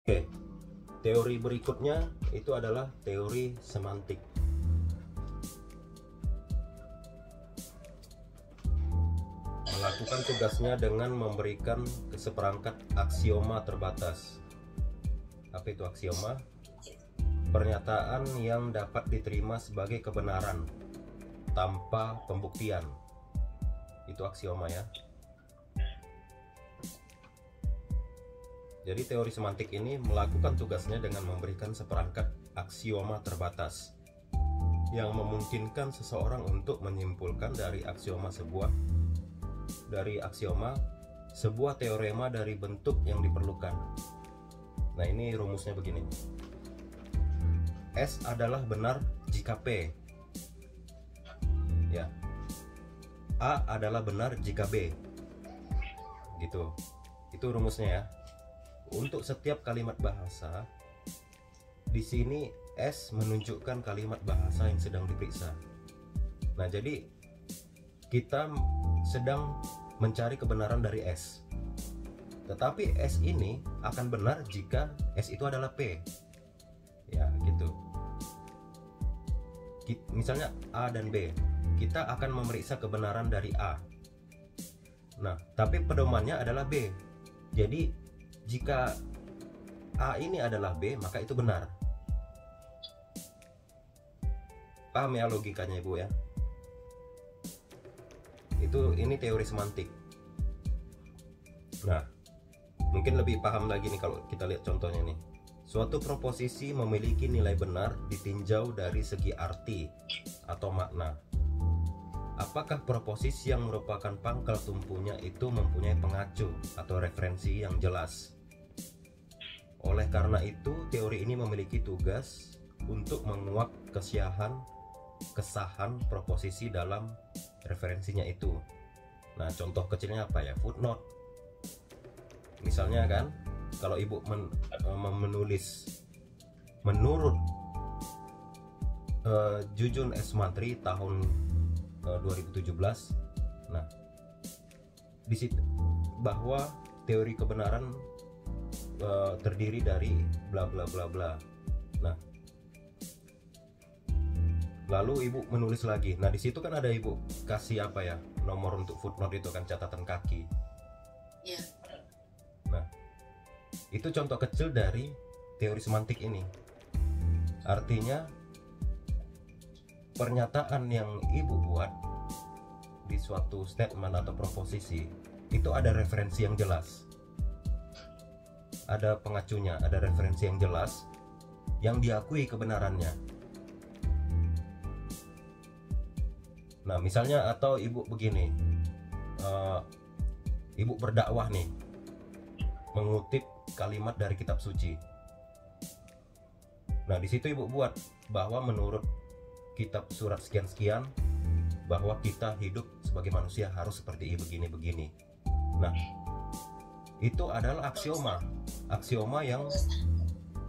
Oke, teori berikutnya itu adalah teori semantik. Melakukan tugasnya dengan memberikan seperangkat aksioma terbatas. Apa itu aksioma? Pernyataan yang dapat diterima sebagai kebenaran tanpa pembuktian. Itu aksioma ya. Jadi teori semantik ini melakukan tugasnya dengan memberikan seperangkat aksioma terbatas yang memungkinkan seseorang untuk menyimpulkan dari aksioma sebuah teorema dari bentuk yang diperlukan. Nah, ini rumusnya begini. S adalah benar jika P. Ya. A adalah benar jika B. Gitu. Itu rumusnya ya. Untuk setiap kalimat bahasa, di sini S menunjukkan kalimat bahasa yang sedang diperiksa. Nah, jadi kita sedang mencari kebenaran dari S. Tetapi S ini akan benar jika S itu adalah P. Ya, gitu. Misalnya A dan B, kita akan memeriksa kebenaran dari A. Nah, tapi pedomannya adalah B. Jadi jika A ini adalah B, maka itu benar. Paham ya logikanya Ibu ya? Ini teori semantik. Nah, mungkin lebih paham lagi nih kalau kita lihat contohnya nih. Suatu proposisi memiliki nilai benar ditinjau dari segi arti atau makna. Apakah proposisi yang merupakan pangkal tumpunya itu mempunyai pengacu atau referensi yang jelas? Oleh karena itu, teori ini memiliki tugas untuk menguak kesahan proposisi dalam referensinya itu. Nah, contoh kecilnya apa ya? Footnote. Misalnya kan, kalau Ibu menulis menurut Jujun S. Mantri tahun 2017. Nah, di situ bahwa teori kebenaran terdiri dari bla bla bla bla. Nah, lalu Ibu menulis lagi. Nah, di situ kan ada Ibu kasih apa ya? Nomor untuk footnote itu kan catatan kaki. Iya. Nah, itu contoh kecil dari teori semantik ini. Artinya pernyataan yang Ibu buat di suatu statement atau proposisi itu ada referensi yang jelas. Ada pengacunya, ada referensi yang jelas yang diakui kebenarannya. Nah, misalnya atau Ibu begini, Ibu berdakwah nih, mengutip kalimat dari kitab suci. Nah, di situ Ibu buat bahwa menurut kitab surat sekian-sekian bahwa kita hidup sebagai manusia harus seperti begini-begini. Nah, itu adalah aksioma yang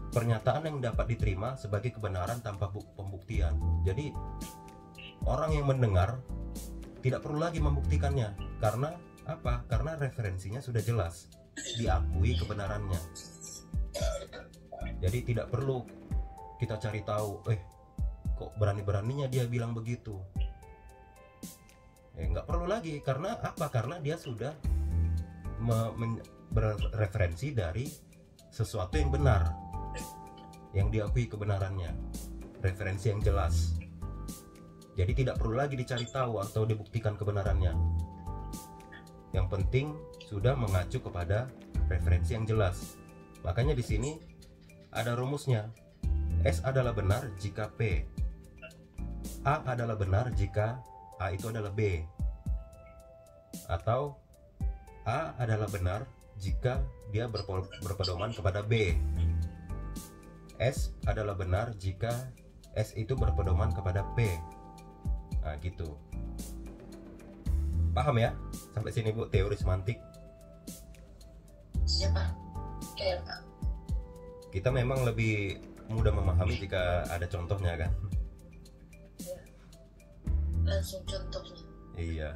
pernyataan yang dapat diterima sebagai kebenaran tanpa pembuktian. Jadi orang yang mendengar tidak perlu lagi membuktikannya. Karena apa? Karena referensinya sudah jelas, diakui kebenarannya. Jadi tidak perlu kita cari tahu, kok berani-beraninya dia bilang begitu. Nggak perlu lagi. Karena apa? Karena dia sudah berreferensi dari sesuatu yang benar, yang diakui kebenarannya, referensi yang jelas. Jadi tidak perlu lagi dicari tahu atau dibuktikan kebenarannya. Yang penting sudah mengacu kepada referensi yang jelas. Makanya di sini ada rumusnya. S adalah benar jika P. A adalah benar jika A itu adalah B. Atau A adalah benar jika dia berpedoman kepada B. S adalah benar jika S itu berpedoman kepada P. Nah, gitu. Paham ya? Sampai sini Bu, teori semantik. Siapa? Kayak Pak. Kita memang lebih mudah memahami jika ada contohnya kan? Langsung contohnya. Iya.